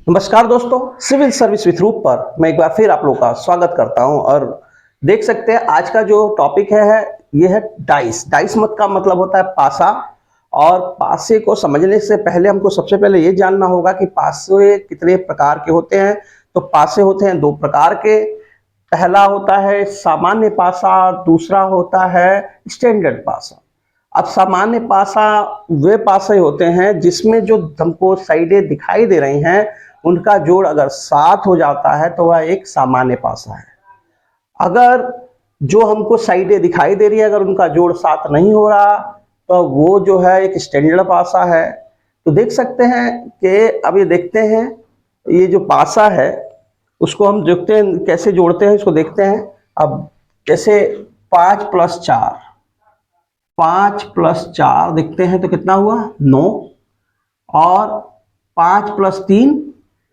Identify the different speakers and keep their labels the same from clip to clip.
Speaker 1: नमस्कार दोस्तों, civil service with रूप पर मैं एक बार फिर आप लोगों का स्वागत करता हूं। और देख सकते हैं आज का जो टॉपिक है ये है डाइस। डाइस मत का मतलब होता है पासा। और पासे को समझने से पहले हमको सबसे पहले ये जानना होगा कि पासे कितने प्रकार के होते हैं। तो पासे होते हैं दो प्रकार के। पहला होता है सामान्य पासा और दूसरा होता है स्टैंडर्ड पासा। अब सामान्य पासा वे पासे होते हैं जिसमें जो हमको साइडें दिखाई दे रही हैं उनका जोड़ अगर 7 हो जाता है तो वह एक सामान्य पासा है। अगर जो हमको साइडें दिखाई दे रही है अगर उनका जोड़ 7 नहीं हो रहा तो वो जो है एक स्टैंडर्ड पासा है। तो देख सकते हैं कि अब ये देखते हैं ये जो पासा है उसको हम देखते हैं कैसे जोड़ते हैं, इसको देखते हैं। अब जैसे 5 + 4, 5 + 4 देखते हैं तो कितना हुआ 9। और 5 + 3,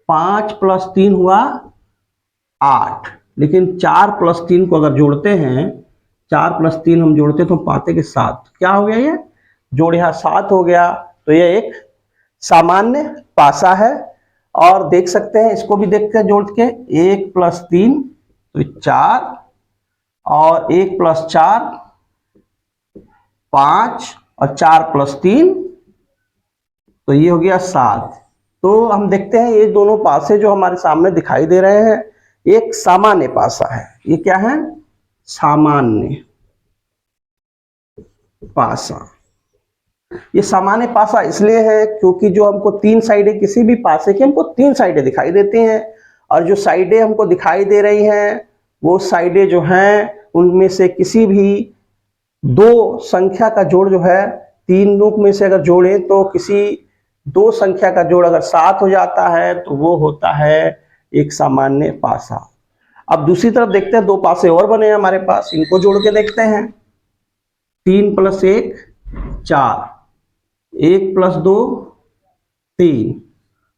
Speaker 1: 5 + 3 हुआ 8। लेकिन 4 + 3 को अगर जोड़ते हैं, 4 + 3 हम जोड़ते तो पाते कि 7। क्या हो गया ये जोड़ यहाँ 7 हो गया। तो ये एक सामान्य पासा है। और देख सकते हैं इसको भी देखते हैं जोड़ के 1 + 3 तो 4 और 1 + 4 5 और 4 + 3 तो ये हो गया 7। तो हम देखते हैं ये दोनों पासे जो हमारे सामने दिखाई दे रहे हैं एक सामान्य पासा है। ये क्या है? सामान्य पासा। ये सामान्य पासा इसलिए है क्योंकि जो हमको 3 साइडें किसी भी पासे की हमको 3 साइडें दिखाई देती हैं। और जो साइडें हमको दिखाई दे रही हैं वो साइडें जो हैं उनमें से किसी भी दो संख्या का जोड़ जो है, तीनों में से अगर जोड़ें तो किसी दो संख्या का जोड़ अगर 7 हो जाता है तो वो होता है एक सामान्य पासा। अब दूसरी तरफ देखते हैं दो पासे और बने हैं हमारे पास, इनको जोड़ के देखते हैं। 3 + 1 4, 1 + 2 3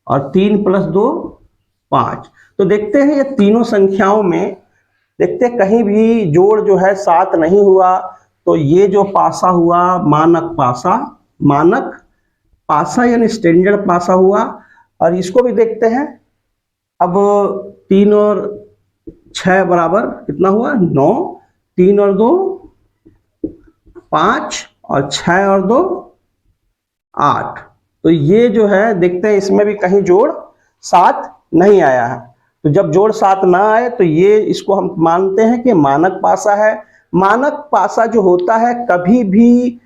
Speaker 1: और 3 + 2 5। तो देखते हैं ये तीनों संख्याओं में देखते हैं कहीं भी जोड़ जो है 7 नहीं हुआ। तो ये जो पासा हुआ मानक पासा, मानक पासा यानी स्टैंडर्ड पासा हुआ। और इसको भी देखते हैं। अब 3 और 6 बराबर कितना हुआ 9, 3 और 2 5 और 6 और 2 8। तो ये जो है देखते हैं इसमें भी कहीं जोड़ 7 नहीं आया है। तो जब जोड़ 7 ना आए तो ये इसको हम मानते हैं कि मानक पासा है। मानक पासा जो होता है कभी भी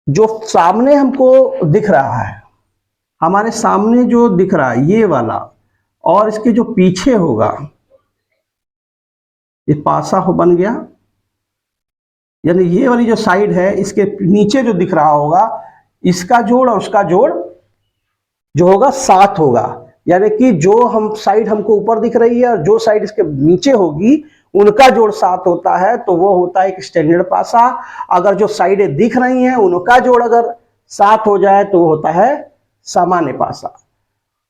Speaker 1: जो सामने हमको दिख रहा है, हमारे सामने जो दिख रहा है ये वाला और इसके जो पीछे होगा ये पासा हो बन गया। यानी ये वाली जो साइड है इसके नीचे जो दिख रहा होगा इसका जोड़ और उसका जोड़ जो होगा 7 होगा। यानी कि जो हम साइड हमको ऊपर दिख रही है और जो साइड इसके नीचे होगी उनका जोड़ 7 होता है तो वो होता है एक स्टैंडर्ड पासा। अगर जो साइडें दिख रही हैं उनका जोड़ अगर 7 हो जाए तो वो होता है सामान्य पासा।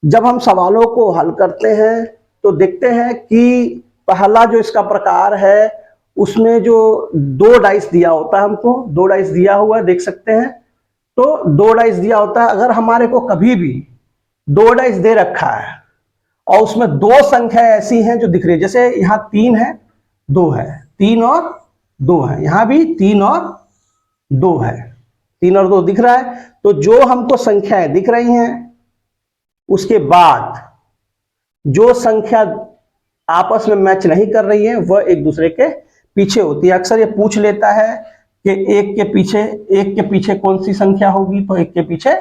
Speaker 1: जब हम सवालों को हल करते हैं तो देखते हैं कि पहला जो इसका प्रकार है उसमें जो 2 डाइस दिया होता है, हमको 2 डाइस दिया हुआ है देख सकते हैं। तो 2 डाइस दिया होता है। अगर हमारे को कभी भी 2 डाइस दे रखा है और उसमें 2 संख्या ऐसी हैं जो दिख रही है, जैसे यहां 3 है 2 है, 3 और 2 है, यहां भी 3 और 2 है, 3 और 2 दिख रहा है। तो जो हमको संख्याएं दिख रही हैं उसके बाद जो संख्या आपस में मैच नहीं कर रही है वह एक दूसरे के पीछे होती है। अक्सर ये पूछ लेता है कि एक के पीछे कौन सी संख्या होगी, तो एक के पीछे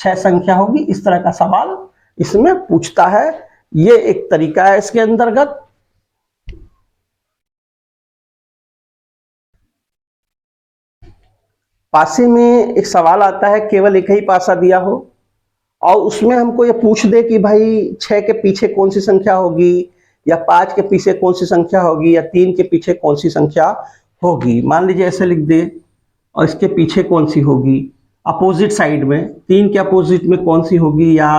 Speaker 1: 6 संख्या होगी। इस तरह का सवाल इसमें पूछता है। ये एक तरीका है इसके अंतर्गत। पासे में एक सवाल आता है केवल एक ही पासा दिया हो और उसमें हमको ये पूछ दे कि भाई 6 के पीछे कौन सी संख्या होगी या 5 के पीछे कौन सी संख्या होगी या 3 के पीछे कौन सी संख्या होगी। मान लीजिए ऐसे लिख दे और इसके पीछे कौन सी होगी अपोजिट साइड में, 3 के अपोजिट में कौन सी होगी या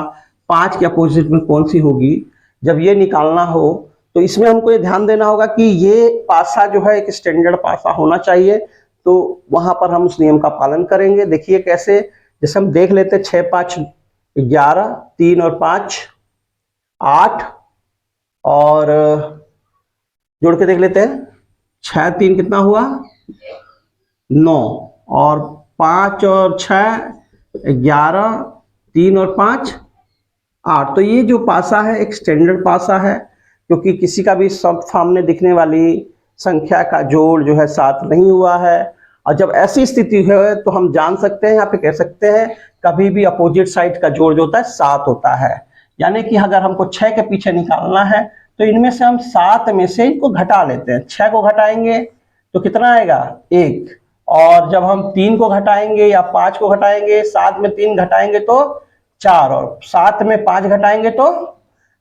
Speaker 1: 5 के अपोजिट में कौन सी होगी। जब ये निकालना हो तो इसमें हमको ये ध्यान देना होगा कि ये पासा जो है एक स्टैंडर्ड पासा होना चाहिए। तो वहां पर हम उस नियम का पालन करेंगे। देखिए कैसे, जैसे हम देख लेते 6 5 11, 3 और 5 8 और जोड़ के देख लेते हैं, 6 3 कितना हुआ 9, और 5 और 6 11, 3 और 5 8। तो ये जो पासा है एक स्टैंडर्ड पासा है, क्योंकि किसी का भी सब सामने दिखने वाली संख्या का जोड़ जो है 7 नहीं हुआ है। और जब ऐसी स्थिति है तो हम जान सकते हैं, यहाँ पे कह सकते हैं कभी भी अपोजिट साइड का जोड़ जो होता है 7 होता है। यानी कि अगर हमको 6 के पीछे निकालना है तो इनमें से हम 7 में से इनको घटा लेते हैं। 6 को घटाएंगे तो कितना आएगा 1, और जब हम 3 को घटाएंगे या 5 को घटाएंगे, 7 में 3 घटाएंगे तो 4, और 7 में 5 घटाएंगे तो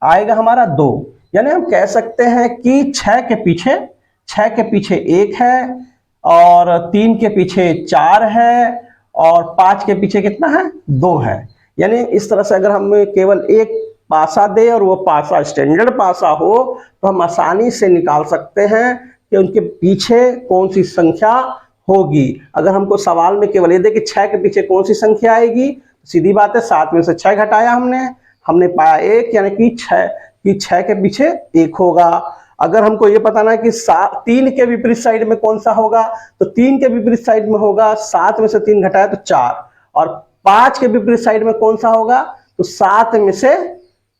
Speaker 1: आएगा हमारा 2। यानी हम कह सकते हैं कि 6 के पीछे 1 है, और 3 के पीछे 4 है, और 5 के पीछे कितना है 2 है। यानी इस तरह से अगर हमें केवल एक पासा दे और वो पासा स्टैंडर्ड पासा हो तो हम आसानी से निकाल सकते हैं कि उनके पीछे कौन सी संख्या होगी। अगर हमको सवाल में केवल ये दे कि 6 के पीछे कौन सी संख्या आएगी, तो सीधी बात है 7 में से 6 घटाया हमने पाया 1, यानी कि 6 के पीछे 1 होगा। अगर हमको ये पता ना कि 3 के विपरीत साइड में कौन सा होगा, तो 3 के विपरीत साइड में होगा 7 में से 3 घटाया तो 4, और 5 के विपरीत साइड में कौन सा होगा, तो 7 में से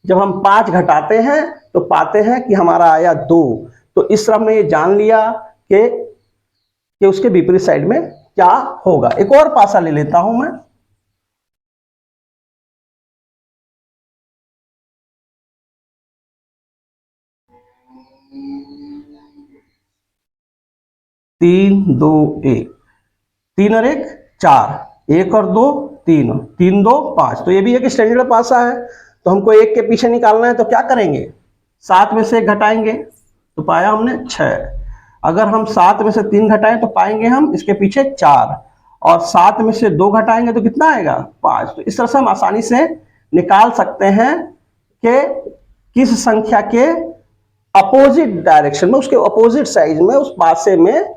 Speaker 1: जब हम 5 घटाते हैं तो पाते हैं कि हमारा आया 2। तो इस तरह हमने ये जान लिया कि उसके विपरीत साइड में क्या होगा। एक और पासा ले लेता हूं मैं, तीन 2 1, 3 और 1 4, 1 और 2 3, 3 2 5। तो ये भी एक स्टैंडर्ड पासा है। तो हमको 1 के पीछे निकालना है तो क्या करेंगे, 7 में से 1 घटाएंगे तो पाया हमने 6। अगर हम 7 में से 3 घटाएं तो पाएंगे हम इसके पीछे 4, और 7 में से 2 घटाएंगे तो कितना आएगा 5। तो इस तरह से हम आसानी से निकाल सकते हैं कि किस संख्या के अपोजिट डायरेक्शन में, उसके अपोजिट साइड में, उस पासे में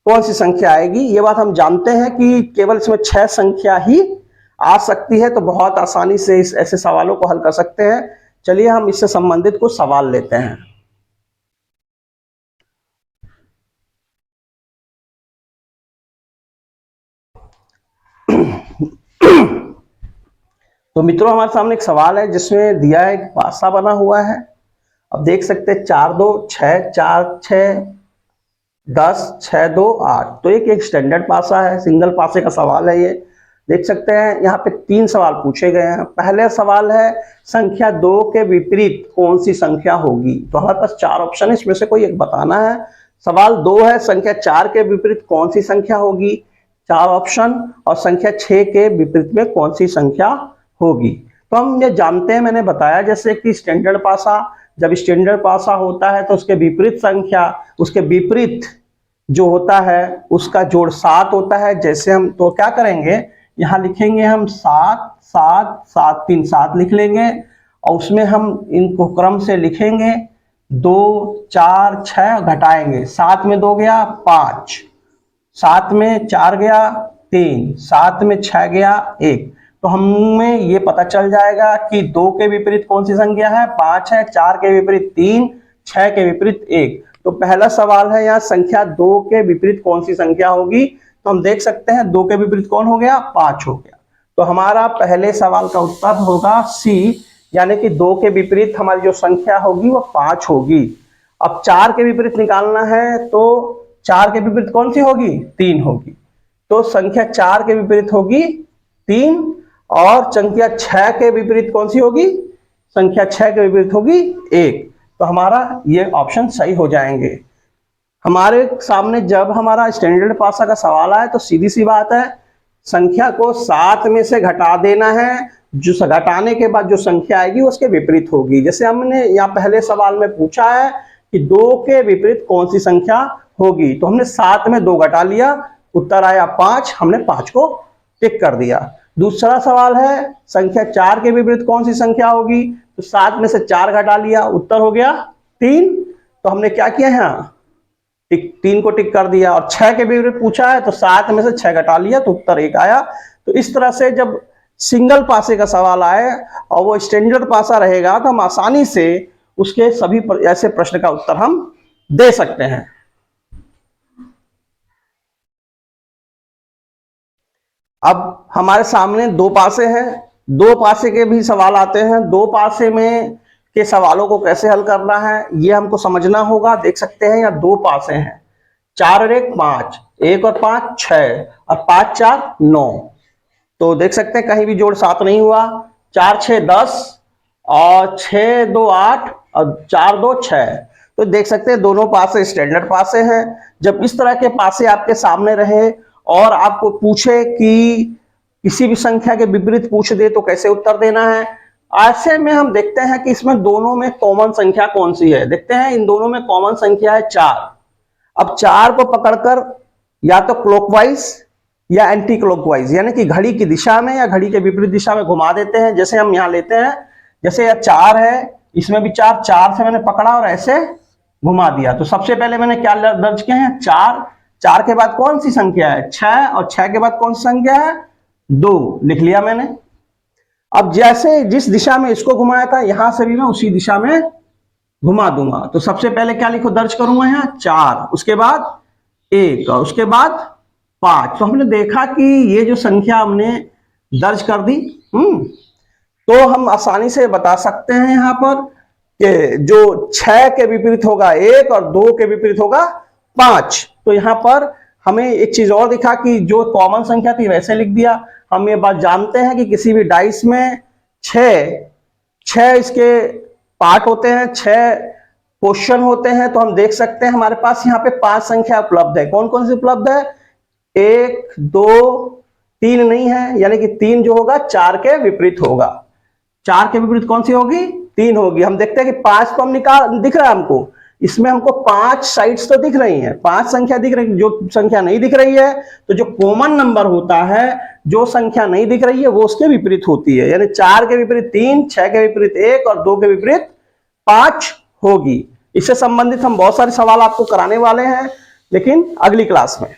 Speaker 1: कौन सी संख्या आएगी। ये बात हम जानते हैं कि केवल इसमें 6 संख्या ही आ सकती है, तो बहुत आसानी से इस ऐसे सवालों को हल कर सकते हैं। चलिए हम इससे संबंधित कुछ सवाल लेते हैं। तो मित्रों हमारे सामने एक सवाल है जिसमें दिया है एक पासा बना हुआ है। अब देख सकते हैं 4 2 6 4 6 10 6 2 8। तो एक स्टैंडर्ड पासा है, सिंगल पासे का सवाल है ये। देख सकते हैं यहाँ पे 3 सवाल पूछे गए हैं। पहले सवाल है संख्या 2 के विपरीत कौन सी संख्या होगी। तो हमारे पास 4 ऑप्शन है, इसमें से कोई एक बताना है। सवाल 2 है संख्या 4 के विपरीत कौन सी संख्या होगी, 4 ऑप्शन, और संख्या 6 के विपरीत में कौन सी संख्या होगी। तो हम ये जानते हैं, मैंने बताया जैसे कि स्टैंडर्ड पासा, जब स्टैंडर्ड पासा होता है तो उसके विपरीत संख्या, उसके विपरीत जो होता है उसका जोड़ 7 होता है। जैसे हम तो क्या करेंगे, यहाँ लिखेंगे हम 7 7 7 3 7 लिख लेंगे, और उसमें हम इनको क्रम से लिखेंगे 2 4 6 घटाएंगे। 7 में 2 गया 5, 7 में 4 गया 3, 7 में 6 गया 1। तो हमें ये पता चल जाएगा कि 2 के विपरीत कौन सी संख्या है, 5 है, 4 के विपरीत 3, 6 के विपरीत 1। तो पहला सवाल है यहाँ संख्या 2 के विपरीत कौन सी संख्या होगी। तो हम देख सकते हैं 2 के विपरीत कौन हो गया, 5 हो गया। तो हमारा पहले सवाल का उत्तर होगा सी, यानी कि 2 के विपरीत हमारी जो संख्या होगी वो 5 होगी। अब 4 के विपरीत निकालना है तो 4 के विपरीत कौन सी होगी, 3 होगी। तो संख्या 4 के विपरीत होगी 3, और संख्या 6 के विपरीत कौन सी होगी, संख्या 6 के विपरीत होगी 1। तो हमारा ये ऑप्शन सही हो जाएंगे। हमारे सामने जब हमारा स्टैंडर्ड पासा का सवाल आए तो सीधी सी बात है, संख्या को 7 में से घटा देना है, जो घटाने के बाद जो संख्या आएगी उसके विपरीत होगी। जैसे हमने यहाँ पहले सवाल में पूछा है कि 2 के विपरीत कौन सी संख्या होगी, तो हमने 7 में 2 घटा लिया, उत्तर आया 5, हमने 5 को टिक कर दिया। दूसरा सवाल है संख्या 4 के विपरीत कौन सी संख्या होगी, तो 7 में से 4 घटा लिया, उत्तर हो गया 3। तो हमने क्या किया यहाँ, 3 को टिक कर दिया। और 6 के विपरीत पूछा है तो 7 में से 6 घटा लिया तो उत्तर 1 आया। तो इस तरह से जब सिंगल पासे का सवाल आए और वो स्टैंडर्ड पासा रहेगा तो हम आसानी से उसके सभी ऐसे प्रश्न का उत्तर हम दे सकते हैं। अब हमारे सामने दो पासे हैं, दो पासे के भी सवाल आते हैं। दो पासे में के सवालों को कैसे हल करना है ये हमको समझना होगा। देख सकते हैं यहाँ दो पासे हैं, 4 और 1 5, 1 और 5 6 और 5 4 9। तो देख सकते हैं कहीं भी जोड़ 7 नहीं हुआ। 4 6 10 और 6 2 8 और 4 2 6। तो देख सकते हैं दोनों पासे स्टैंडर्ड पासे हैं। जब इस तरह के पासे आपके सामने रहे और आपको पूछे कि किसी भी संख्या के विपरीत पूछ दे तो कैसे उत्तर देना है, ऐसे में हम देखते हैं कि इसमें दोनों में कॉमन संख्या कौन सी है। देखते हैं इन दोनों में कॉमन संख्या है 4। अब 4 को पकड़कर या तो क्लॉकवाइज या एंटी क्लॉकवाइज यानी कि घड़ी की दिशा में या घड़ी के विपरीत दिशा में घुमा देते हैं। जैसे हम यहां लेते हैं, जैसे यह 4 है, इसमें भी 4, 4 से मैंने पकड़ा और ऐसे घुमा दिया। तो सबसे पहले मैंने क्या दर्ज किया है 4, 4 के बाद कौन सी संख्या है 6 और 6 के बाद कौन सी संख्या है 2, लिख लिया मैंने। अब जैसे जिस दिशा में इसको घुमाया था यहां से भी मैं उसी दिशा में घुमा दूंगा। तो सबसे पहले क्या लिखो दर्ज करूंगा यहाँ 4, उसके बाद 1 और उसके बाद 5। तो हमने देखा कि ये जो संख्या हमने दर्ज कर दी। तो हम आसानी से बता सकते हैं यहाँ पर कि जो 6 के विपरीत होगा 1 और 2 के विपरीत होगा 5। तो यहाँ पर हमें एक चीज और दिखा कि जो कॉमन संख्या थी वैसे लिख दिया। हम ये बात जानते हैं कि किसी भी डाइस में 6 इसके पार्ट होते हैं, 6 क्वेश्चन होते हैं। तो हम देख सकते हैं हमारे पास यहाँ पे 5 संख्या उपलब्ध है। कौन कौन सी उपलब्ध है 1 2 3 नहीं है, यानी कि 3 जो होगा 4 के विपरीत होगा। 4 के विपरीत कौन सी होगी 3 होगी। हम देखते हैं कि 5 को हम निकाल दिख रहा है हमको, इसमें हमको 5 साइड्स तो दिख रही हैं, 5 संख्या दिख रही है। जो संख्या नहीं दिख रही है तो जो कॉमन नंबर होता है, जो संख्या नहीं दिख रही है वो उसके विपरीत होती है। यानी 4 के विपरीत 3, 6 के विपरीत 1 और 2 के विपरीत 5 होगी। इससे संबंधित हम बहुत सारे सवाल आपको कराने वाले हैं, लेकिन अगली क्लास में।